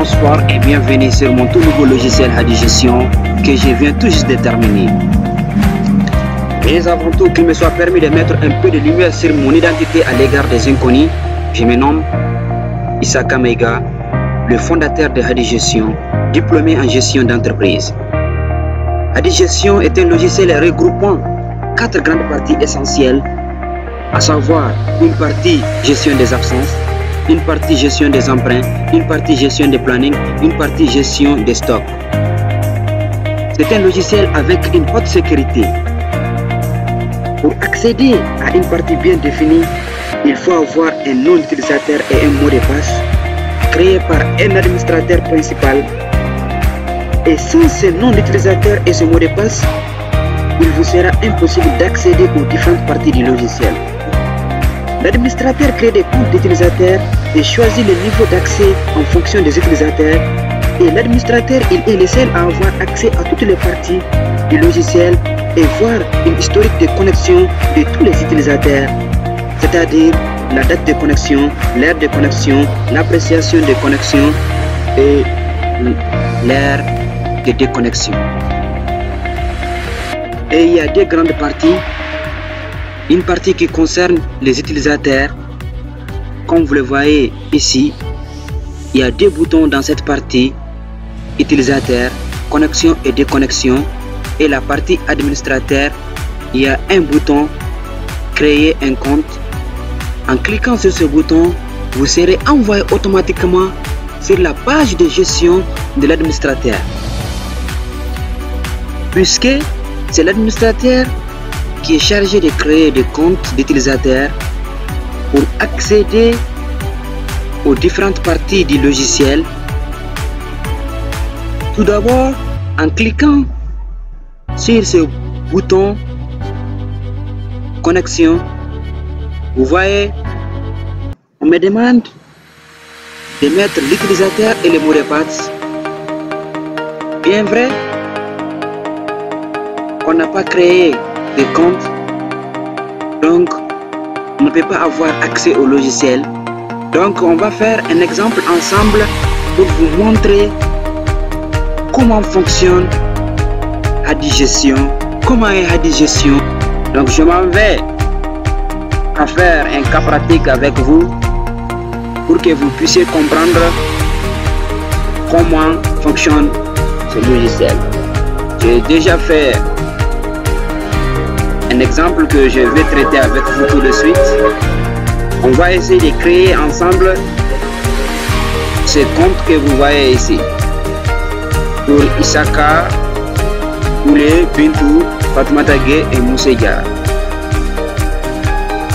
bonsoir et bienvenue sur mon tout nouveau logiciel HadiGestion que je viens tout juste de terminer. Mais avant tout, qu'il me soit permis de mettre un peu de lumière sur mon identité à l'égard des inconnus, je me nomme Isaka Meiga, le fondateur de HadiGestion, diplômé en gestion d'entreprise. HadiGestion est un logiciel regroupant 4 grandes parties essentielles, à savoir une partie gestion des absences, une partie gestion des emprunts, une partie gestion des planning, une partie gestion des stocks. C'est un logiciel avec une haute sécurité. Pour accéder à une partie bien définie, il faut avoir un nom d'utilisateur et un mot de passe créé par un administrateur principal. Et sans ce nom d'utilisateur et ce mot de passe, il vous sera impossible d'accéder aux différentes parties du logiciel. L'administrateur crée des comptes d'utilisateurs et choisit le niveau d'accès en fonction des utilisateurs. Et l'administrateur, il est le seul à avoir accès à toutes les parties du logiciel et voir une historique de connexion de tous les utilisateurs, c'est-à-dire la date de connexion, l'heure de connexion, l'appréciation de connexion et l'heure de déconnexion. Et il y a deux grandes parties. Une partie qui concerne les utilisateurs. Comme vous le voyez ici, il y a deux boutons dans cette partie: utilisateur, connexion et déconnexion. Et la partie administrateur, il y a un bouton créer un compte. En cliquant sur ce bouton, vous serez envoyé automatiquement sur la page de gestion de l'administrateur, puisque c'est l'administrateur qui est chargé de créer des comptes d'utilisateurs pour accéder aux différentes parties du logiciel. Tout d'abord, en cliquant sur ce bouton connexion, vous voyez, on me demande de mettre l'utilisateur et le mot de passe. Bien vrai, on n'a pas créé de compte, donc on ne peut pas avoir accès au logiciel. Donc on va faire un exemple ensemble pour vous montrer comment fonctionne HadiGestion, comment est HadiGestion. Donc je m'en vais à faire un cas pratique avec vous pour que vous puissiez comprendre comment fonctionne ce logiciel. J'ai déjà fait un exemple que je vais traiter avec vous tout de suite. On va essayer de créer ensemble ce compte que vous voyez ici pour Isaka, Oulé, Bintou, Fatoumata Gueye et Mousseïa.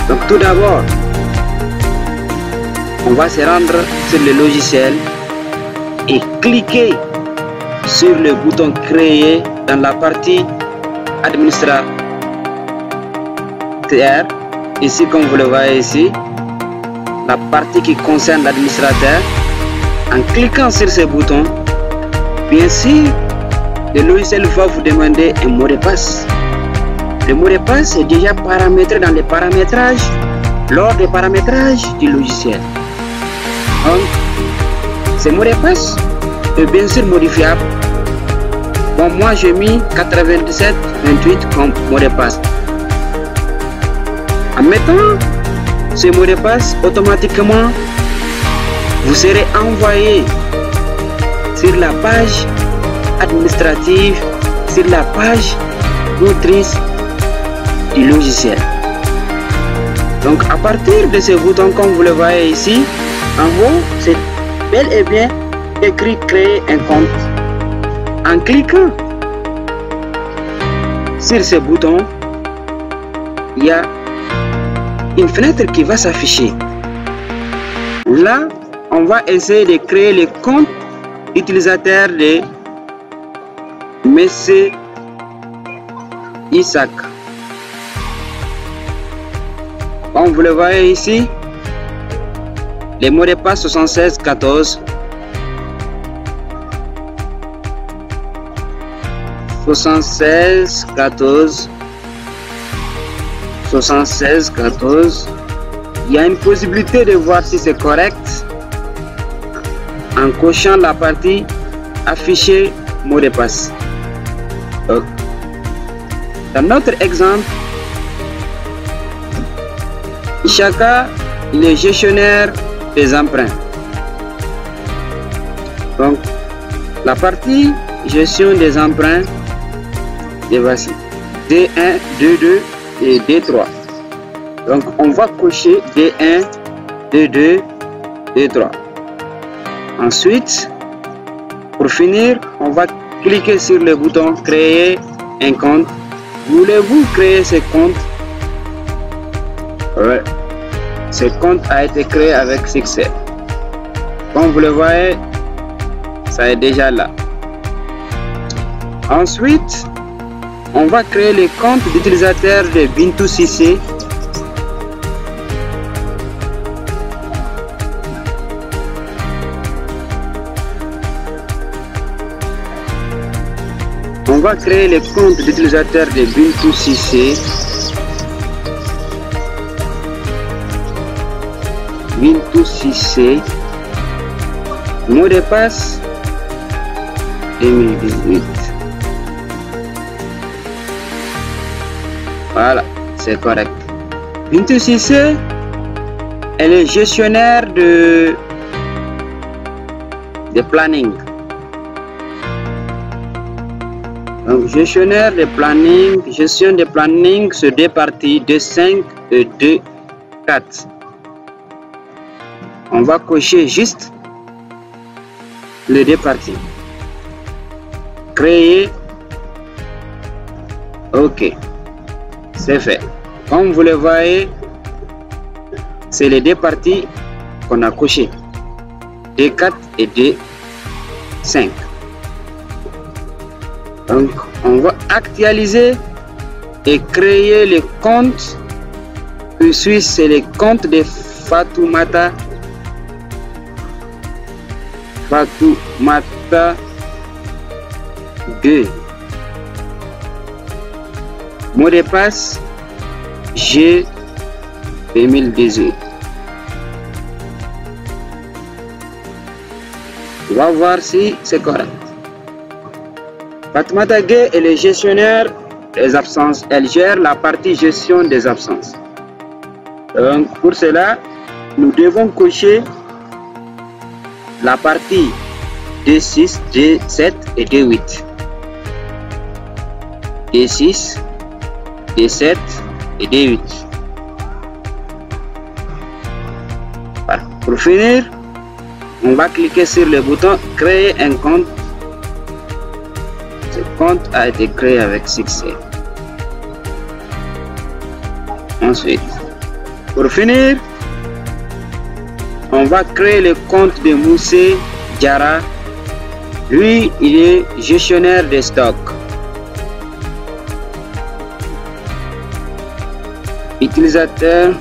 Donc tout d'abord, on va se rendre sur le logiciel et cliquer sur le bouton créer dans la partie administrateur. Ici, comme vous le voyez ici, la partie qui concerne l'administrateur. En cliquant sur ce bouton, bien sûr, le logiciel va vous demander un mot de passe. Le mot de passe est déjà paramétré dans les paramétrages, lors des paramétrages du logiciel. Donc, ce mot de passe est bien sûr modifiable. Bon, moi j'ai mis 9728 comme mot de passe. En mettant ce mot de passe, automatiquement, vous serez envoyé sur la page administrative, sur la page motrice du logiciel. Donc à partir de ce bouton, comme vous le voyez ici, en haut, c'est bel et bien écrit créer un compte. En cliquant sur ce bouton, il y a une fenêtre qui va s'afficher. Là, on va essayer de créer le compte utilisateur de Monsieur Isaka. Comme vous le voyez ici, les mots de passe 7614, 7614, 7614. Il y a une possibilité de voir si c'est correct. en cochant la partie afficher mot de passe. Dans notre exemple, Chaka, il est gestionnaire des emprunts. Donc, la partie gestion des emprunts, et voici D1, D2 et D3. Donc, on va cocher D1, D2, D3. Ensuite, pour finir, on va cliquer sur le bouton créer un compte. Voulez-vous créer ce compte? Ouais. Ce compte a été créé avec succès. Comme vous le voyez, ça est déjà là. Ensuite, on va créer le compte d'utilisateur de Bintou Cissé. On va créer le compte d'utilisateur de Bintou Cissé. Bintou Cissé. Mot de passe 2018. Voilà, c'est correct. Bintou Cissé, elle est gestionnaire de planning. Donc, gestionnaire de planning, gestion de planning sur deux parties, D5 et D4. On va cocher juste les deux parties. Créer. Ok. C'est fait. Comme vous le voyez, c'est les deux parties qu'on a cochées. D4 et D5. Donc, on va actualiser et créer le compte. Puis c'est le compte de Fatoumata 2. Mot de passe G 2018. On va voir si c'est correct. Fatoumata Gueye est le gestionnaire des absences. Elle gère la partie gestion des absences. Donc, pour cela, nous devons cocher la partie D6, D7 et D8. D6, D7 et D8. Voilà. Pour finir, on va cliquer sur le bouton créer un compte. Ce compte a été créé avec succès. Ensuite, pour finir, on va créer le compte de Moussé Diara. Lui, il est gestionnaire des stocks. Utilisateur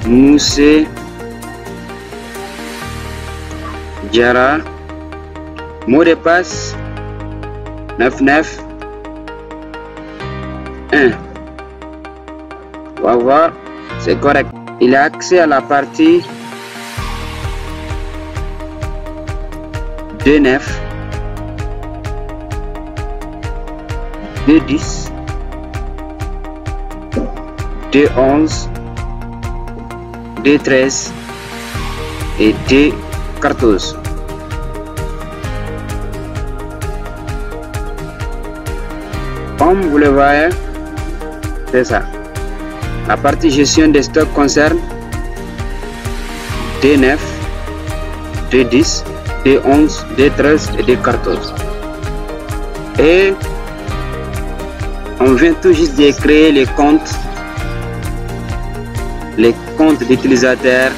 Moussé Diara. Mot de passe 991. On va voir, c'est correct. Il a accès à la partie D9, D10, D11, D13 et D14. Comme vous le voyez, c'est ça. La partie gestion des stocks concerne D9, D10, D11, D13 et D14. Et on vient tout juste de créer les comptes d'utilisateurs,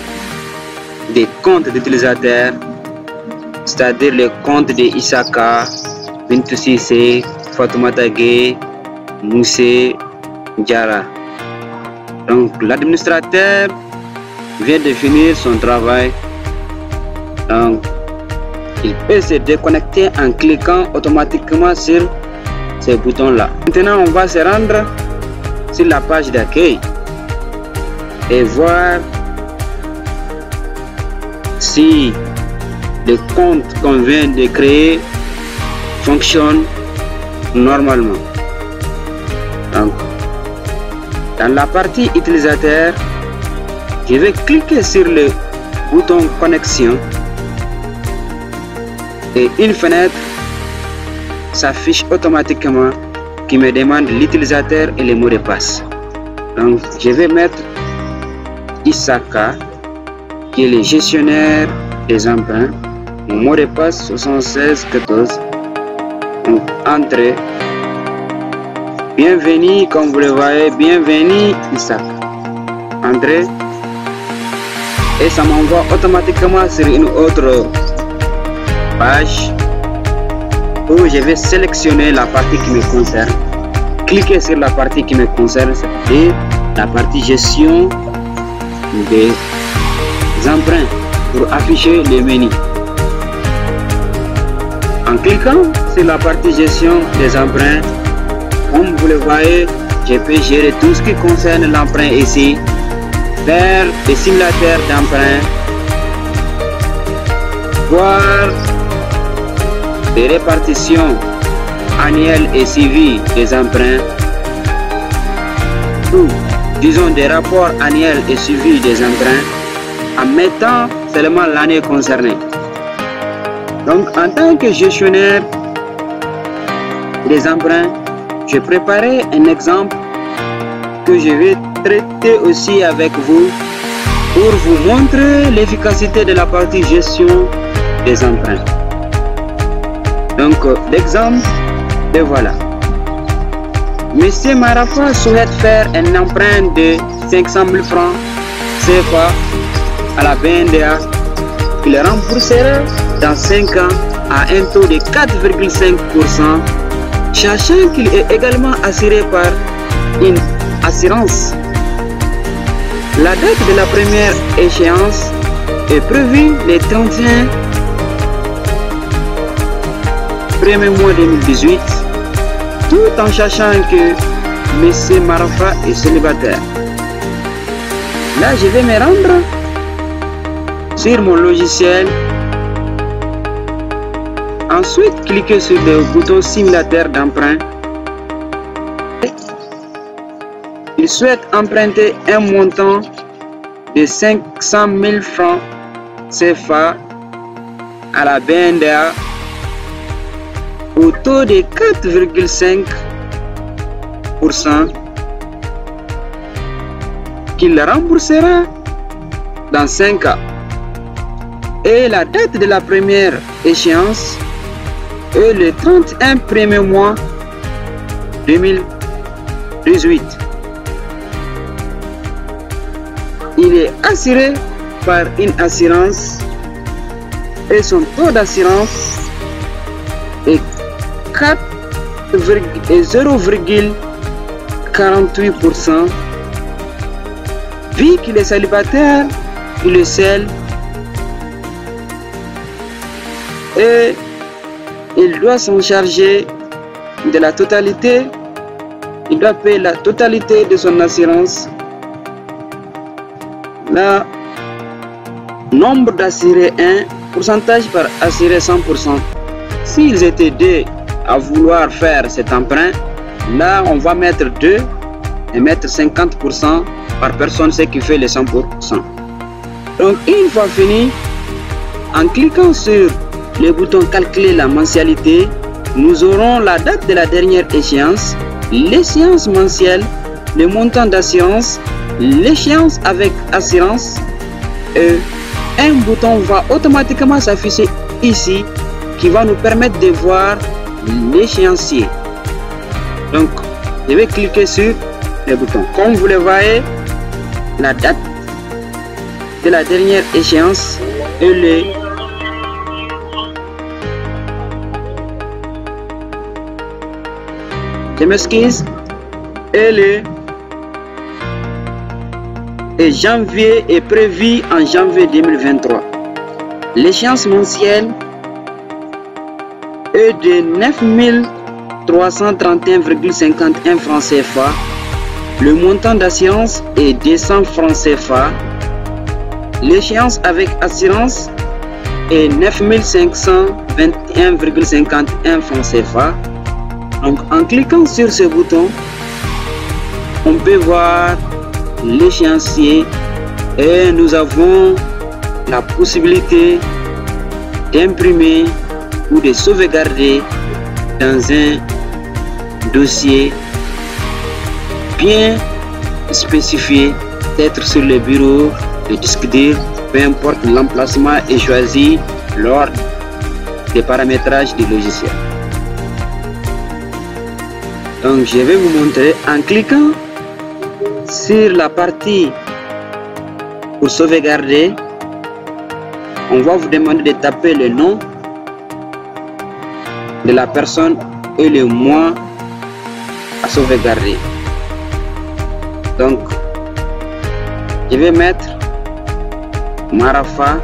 c'est-à-dire les comptes de Isaka, Bintou Cissé, Fatoumata Gueye, Moussé Diara. Donc l'administrateur vient de finir son travail. Donc il peut se déconnecter en cliquant automatiquement sur ces boutons là. Maintenant on va se rendre sur la page d'accueil et voir si le compte qu'on vient de créer fonctionne normalement. Donc, dans la partie utilisateur, je vais cliquer sur le bouton connexion et une fenêtre s'affiche automatiquement qui me demande l'utilisateur et les mots de passe. Donc je vais mettre Isaka qui est le gestionnaire des emprunts. Mon mot de passe 7614. Donc entrée. Bienvenue, comme vous le voyez, bienvenue Isaka. Entrée. Et ça m'envoie automatiquement sur une autre page où je vais sélectionner la partie qui me concerne. Cliquez sur la partie qui me concerne, c'est la partie gestion des emprunts pour afficher le menu. En cliquant sur la partie gestion des emprunts, comme vous le voyez, je peux gérer tout ce qui concerne l'emprunt ici, faire des simulateurs d'emprunt, voir des répartitions annuelles et suivies des emprunts, ou disons des rapports annuels et suivis des emprunts en mettant seulement l'année concernée. Donc en tant que gestionnaire des emprunts, je préparais un exemple que je vais traiter aussi avec vous pour vous montrer l'efficacité de la partie gestion des emprunts. Donc l'exemple, et voilà. Monsieur Marafa souhaite faire un emprunt de 500 000 francs CFA à la BNDA. Il remboursera dans 5 ans à un taux de 4,5%, sachant qu'il est également assuré par une assurance. La date de la première échéance est prévue le 31 premier mois 2018, tout en sachant que M. Marafa est célibataire. Là, je vais me rendre sur mon logiciel. Ensuite, cliquez sur le bouton simulateur d'emprunt. Il souhaite emprunter un montant de 500 000 francs CFA à la BNDA au taux de 4,5% qu'il remboursera dans 5 ans. Et la date de la première échéance est le 31 premier mois 2018. Il est assuré par une assurance et son taux d'assurance est 0,48%. Vu qu'il est célibataire, il est seul et il doit s'en charger de la totalité. Il doit payer la totalité de son assurance. Là, nombre d'assurés 1, pourcentage par assuré 100%. S'ils étaient 2 à vouloir faire cet emprunt, là on va mettre 2 et mettre 50% par personne, ce qui fait les 100%. Donc une fois fini, en cliquant sur le bouton calculer la mensualité, nous aurons la date de la dernière échéance, l'échéance mensuelle, le montant d'assurance, l'échéance avec assurance, et un bouton va automatiquement s'afficher ici qui va nous permettre de voir l'échéancier. Donc je vais cliquer sur le bouton. Comme vous le voyez, la date de la dernière échéance est le et janvier est prévu en janvier 2023. L'échéance mensuelle est de 9 331,51 francs CFA. Le montant d'assurance est 200 francs CFA. L'échéance avec assurance et 9521,51 francs CFA. Donc en cliquant sur ce bouton, on peut voir l'échéancier et nous avons la possibilité d'imprimer ou de sauvegarder dans un dossier bien spécifié, peut-être sur le bureau, le disque dur, peu importe l'emplacement est choisi lors des paramétrages du logiciel. Donc je vais vous montrer en cliquant sur la partie pour sauvegarder. On va vous demander de taper le nom de la personne et le mois à sauvegarder. Donc je vais mettre Marafa,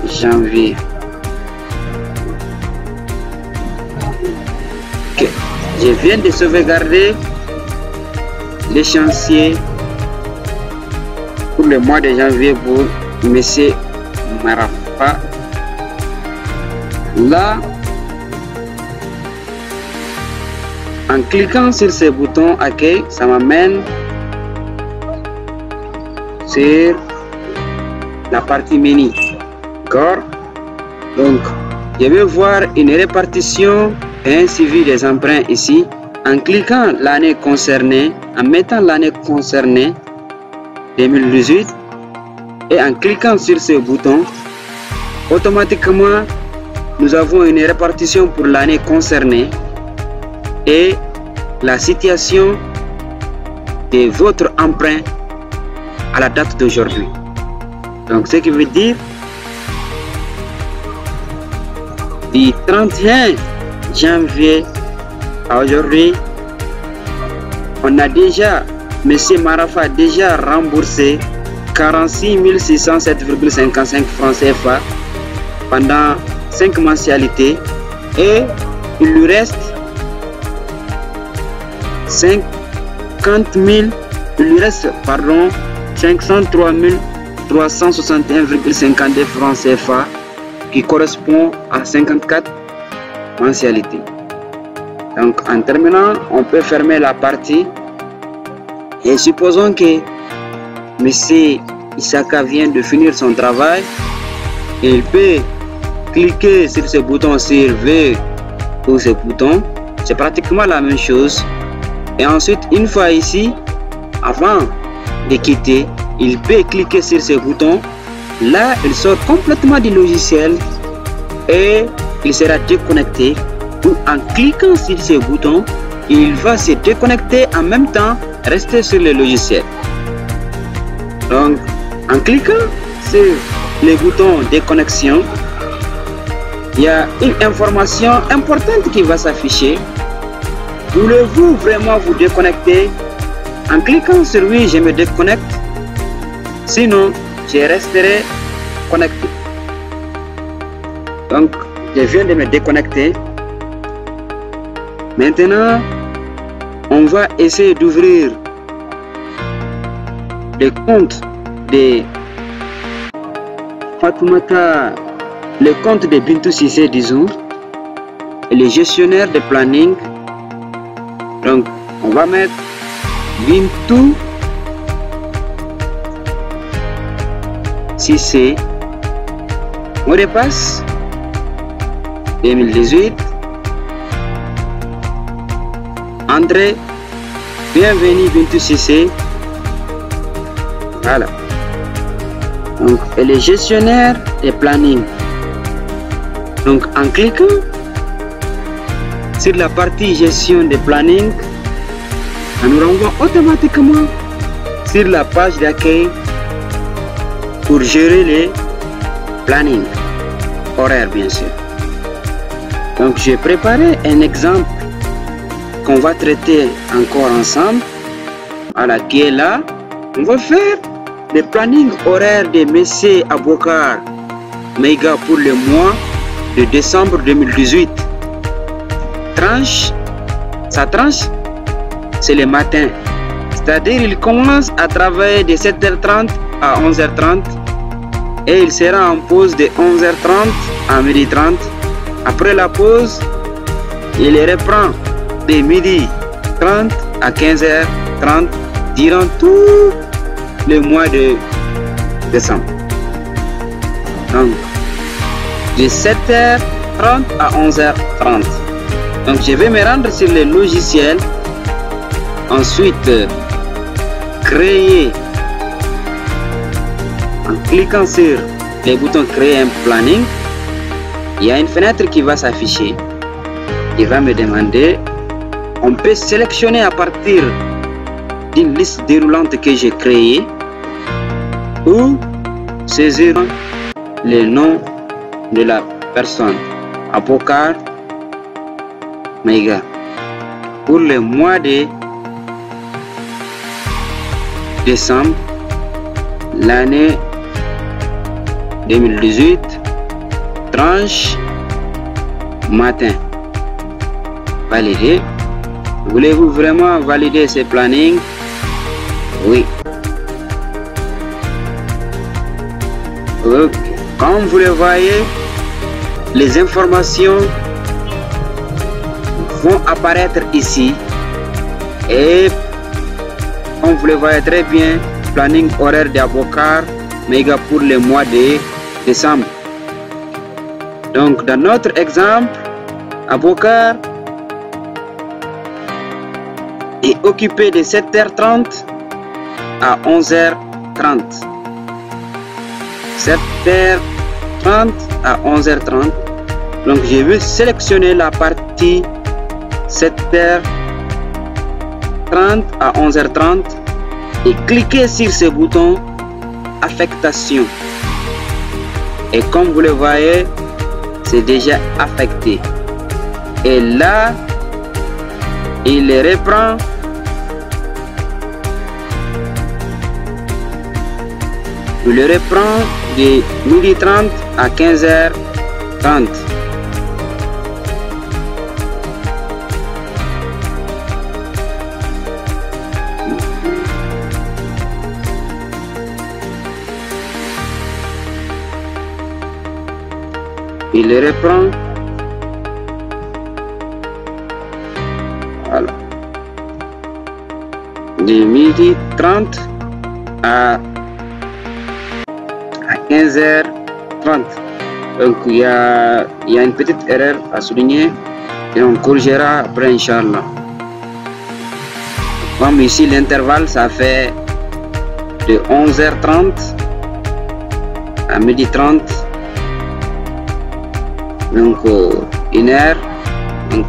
janvier. Okay. Je viens de sauvegarder l'échéancier pour le mois de janvier pour monsieur Marafa. Là, en cliquant sur ce bouton accueil, ça m'amène sur la partie menu. D'accord? Donc, je vais voir une répartition et un suivi des emprunts ici. En cliquant l'année concernée, en mettant l'année concernée 2018 et en cliquant sur ce bouton, automatiquement nous avons une répartition pour l'année concernée et la situation de votre emprunt à la date d'aujourd'hui. Donc ce qui veut dire du 31 janvier à aujourd'hui, on a déjà, monsieur Marafa a déjà remboursé 46 607,55 francs CFA pendant 5 mensualités et il lui reste 503 361,52 francs CFA qui correspond à 54 mensualités. Donc en terminant, on peut fermer la partie et supposons que monsieur Isaka vient de finir son travail, il peut cliquer sur ce bouton V ou ce bouton, c'est pratiquement la même chose. Et ensuite, une fois ici, avant de quitter, il peut cliquer sur ce bouton. Là, il sort complètement du logiciel et il sera déconnecté. Ou en cliquant sur ce bouton, il va se déconnecter en même temps, rester sur le logiciel. Donc, en cliquant sur le bouton déconnexion, il y a une information importante qui va s'afficher. Voulez-vous vraiment vous déconnecter? En cliquant sur oui, je me déconnecte. Sinon, je resterai connecté. Donc, je viens de me déconnecter. Maintenant, on va essayer d'ouvrir le compte de Fatoumata, le compte de Bintou Cissé, disons, et le gestionnaire de planning. Donc, on va mettre Bintou Cissé, mot de passe 2018. André, bienvenue Bintou Cissé. Voilà. Donc, elle est gestionnaire des planning. Donc, en cliquant sur la partie gestion des planning, ça nous renvoie automatiquement sur la page d'accueil pour gérer les plannings horaires, bien sûr. Donc, j'ai préparé un exemple qu'on va traiter encore ensemble. Voilà, qui est là. On va faire le planning horaire de M. Abokar Meiga pour le mois de décembre 2018. Tranche sa tranche, c'est le matin. C'est-à-dire il commence à travailler de 7h30 à 11h30 et il sera en pause de 11h30 à 12h30. Après la pause, il reprend de 12h30 à 15h30 durant tout le mois de décembre. Donc, de 7h30 à 11h30. Donc, je vais me rendre sur le logiciel. Ensuite, créer. En cliquant sur le bouton créer un planning, il y a une fenêtre qui va s'afficher. Il va me demander, on peut sélectionner à partir d'une liste déroulante que j'ai créée ou saisir le nom de la personne. Abokar Meiga. Pour le mois de décembre, l'année 2018, tranche matin. Valider. Voulez-vous vraiment valider ce planning? Oui. Okay. Comme vous le voyez, les informations vont apparaître ici et comme vous le voyez très bien, planning horaire d'Abokar Meiga pour le mois de décembre. Donc dans notre exemple, Abokar est occupé de 7h30 à 11h30. 7h30 à 11h30. Donc je vais sélectionner la partie 7h30 à 11h30 et cliquer sur ce bouton affectation. Et comme vous le voyez, c'est déjà affecté. Et là, il reprend de 12h30 à 15h30. Il reprend. Voilà. De 12h30 à 15h30. Donc il y a une petite erreur à souligner et on corrigera après, Inch'Allah. Comme ici l'intervalle ça fait de 11h30 à 12h30. Donc une heure. Donc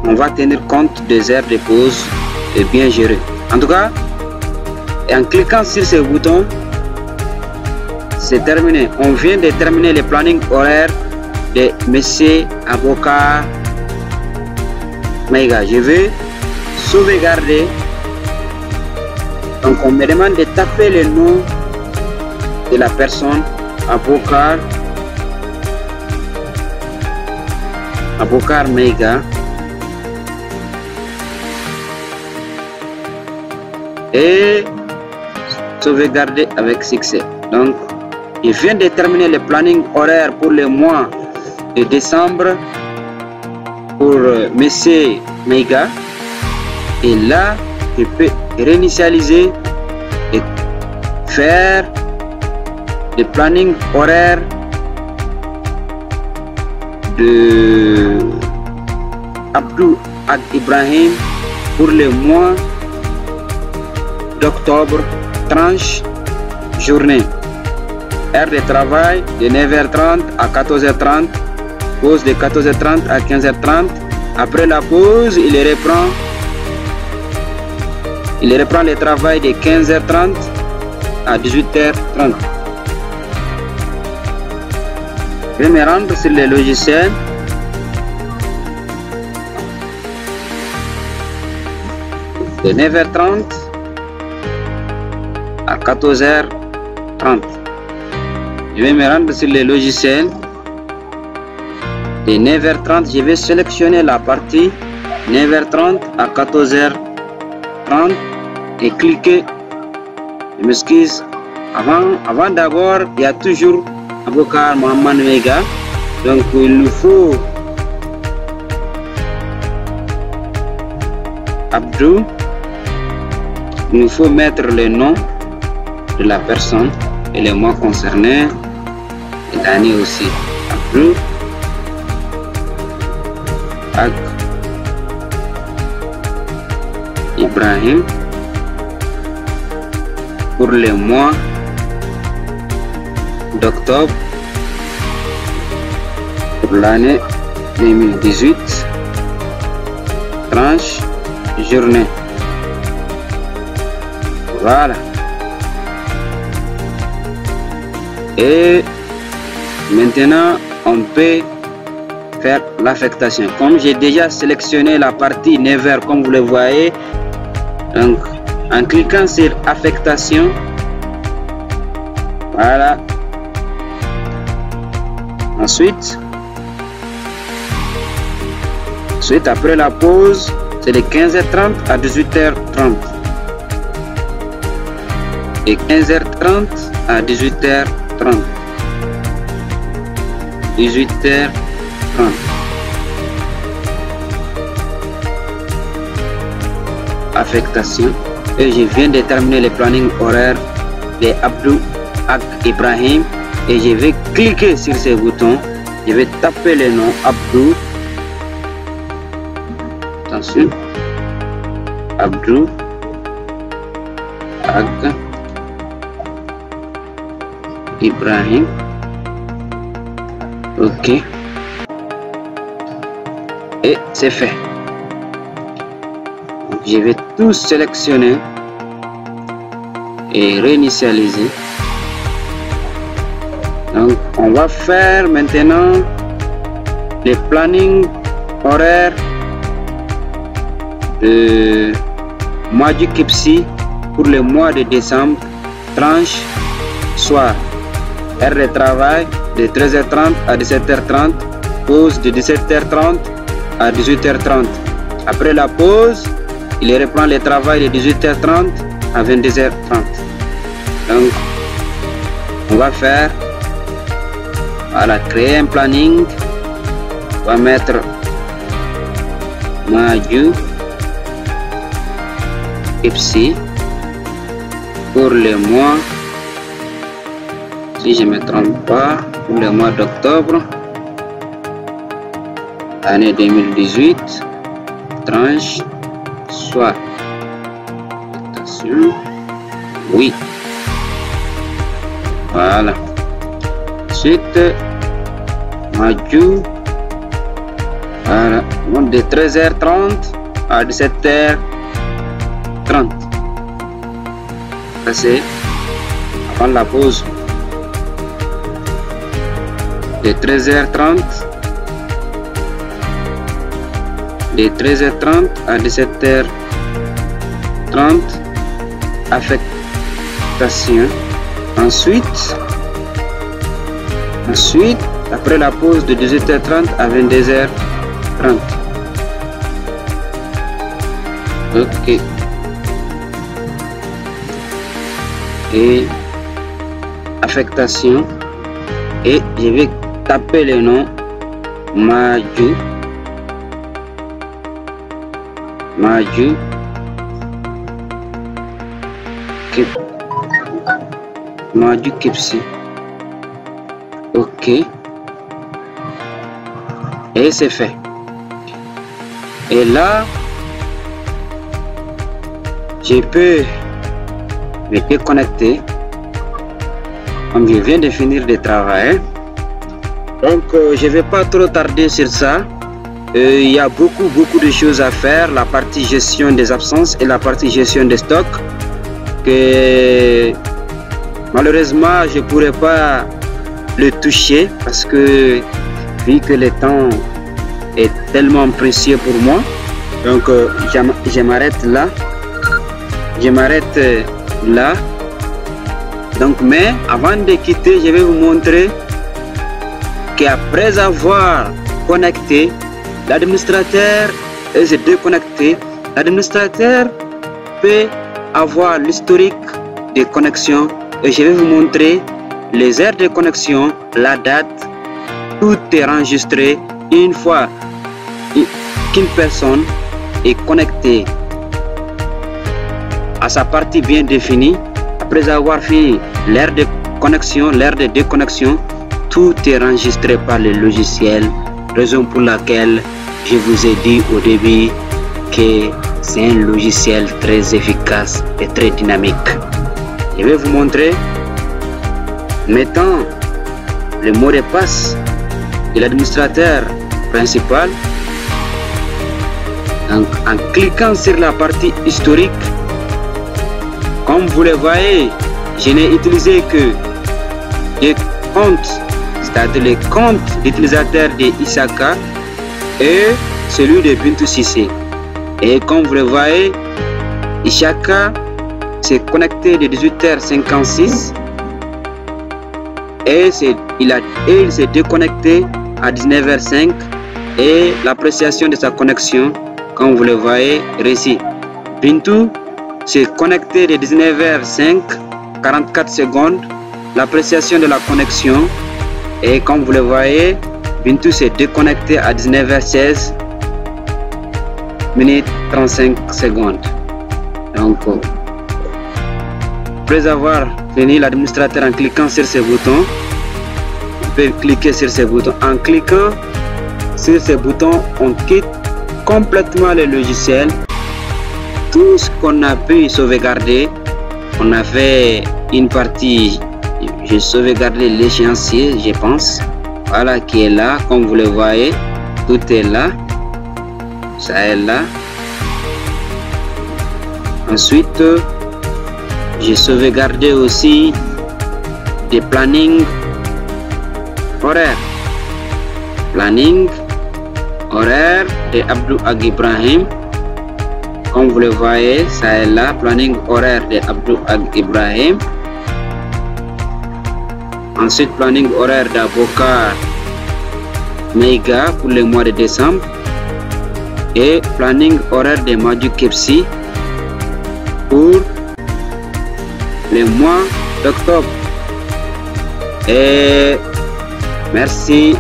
on va tenir compte des heures de pause et bien gérer. En tout cas, et en cliquant sur ce bouton, c'est terminé. On vient de terminer le planning horaire de Monsieur Abokar Meiga. Je vais sauvegarder. Donc on me demande de taper le nom de la personne, Abokar Meiga. Et sauvegarder avec succès. Donc je viens de terminer le planning horaire pour le mois de décembre pour Monsieur Meiga. Et là, je peux réinitialiser et faire le planning horaire de Abdou Ad Ibrahim pour le mois d'octobre, tranche journée. Heure de travail de 9h30 à 14h30, pause de 14h30 à 15h30. Après la pause, il reprend le travail de 15h30 à 18h30. Je vais me rendre sur le logiciel. De 9h30 à 14h30. Je vais me rendre sur le logiciel. De 9h30, je vais sélectionner la partie 9h30 à 14h30 et cliquez. Je m'excuse. Avant d'abord, il y a toujours Aboubacar Mohamed Mega. Donc il nous faut Abdou. Il nous faut mettre le nom de la personne et les mois concernés et l'année aussi. Abdou Ak Ibrahim pour les mois d'octobre pour l'année 2018, tranche, journée. Voilà. Et maintenant on peut faire l'affectation. Comme j'ai déjà sélectionné la partie 9h comme vous le voyez, donc en cliquant sur affectation, voilà. Ensuite après la pause, c'est de 15h30 à 18h30 et 15h30 à 18h30. Affectation, et je viens de terminer le planning horaire de Abdou Ak Ibrahim et je vais cliquer sur ce bouton. Je vais taper le nom Abdou. Attention, Abdou Ak Ibrahim. Ok, et c'est fait. Donc, je vais tout sélectionner et réinitialiser. Donc on va faire maintenant le planning horaire de mois du Kipsi pour le mois de décembre, tranche soir, heure de travail de 13h30 à 17h30, pause de 17h30 à 18h30. Après la pause, il reprend le travail de 18h30 à 22h30. Donc on va faire, voilà, créer un planning. On va mettre Maju Ipsi pour le mois, si je ne me trompe pas, pour le mois d'octobre, année 2018, tranche soit. Attention, oui, voilà. Ensuite, Maju, voilà, de 13h30 à 17h30. Ça c'est avant la pause. De 13h30 à 17h30, affectation. Ensuite, après la pause de 18h30 à 22h30. Ok. Et affectation. Et je vais taper le nom Maju Kipsi. Ok, et c'est fait. Et là je peux me déconnecter comme je viens de finir de travailler. Donc je vais pas trop tarder sur ça. Il y a beaucoup de choses à faire, la partie gestion des absences et la partie gestion des stocks, que malheureusement je pourrais pas le toucher parce que vu que le temps est tellement précieux pour moi. Donc je m'arrête là. Donc mais avant de quitter, je vais vous montrer qu'après avoir connecté, l'administrateur et se déconnecter, l'administrateur peut avoir l'historique des connexions et je vais vous montrer les heures de connexion, la date, tout est enregistré une fois qu'une personne est connectée à sa partie bien définie. Après avoir fini l'heure de connexion, l'heure de déconnexion, tout est enregistré par le logiciel, raison pour laquelle je vous ai dit au début que c'est un logiciel très efficace et très dynamique. Je vais vous montrer, mettant le mot de passe de l'administrateur principal. En cliquant sur la partie historique, comme vous le voyez, je n'ai utilisé que des comptes, c'est-à-dire les comptes d'utilisateurs de Isaka et celui de Bintou Cissé. Et comme vous le voyez, Isaka s'est connecté de 18h56 et il s'est déconnecté à 19h05 et l'appréciation de sa connexion, comme vous le voyez, réussi. Bintou s'est connecté de 19h05, 44 secondes, l'appréciation de la connexion, et comme vous le voyez, Bintou s'est déconnecté à 19h16, minutes 35 secondes. Donc, après avoir fini, l'administrateur en cliquant sur ce bouton, on peut cliquer sur ce bouton. En cliquant sur ce bouton, on quitte complètement le logiciel. Tout ce qu'on a pu sauvegarder, on a fait une partie, j'ai sauvegardé l'échéancier, je pense, voilà, qui est là, comme vous le voyez, tout est là, ça est là. Ensuite, j'ai sauvegardé aussi des plannings horaires, planning horaire de Abdou Ag Ibrahim. Comme vous le voyez, ça est là, planning horaire de Abdou Ag Ibrahim. Ensuite, planning horaire d'Abokar Meiga pour le mois de décembre. Et planning horaire de Madu Kepsi pour le mois d'octobre. Et merci,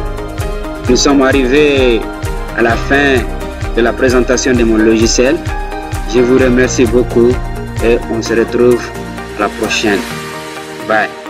nous sommes arrivés à la fin de la présentation de mon logiciel. Je vous remercie beaucoup et on se retrouve à la prochaine. Bye.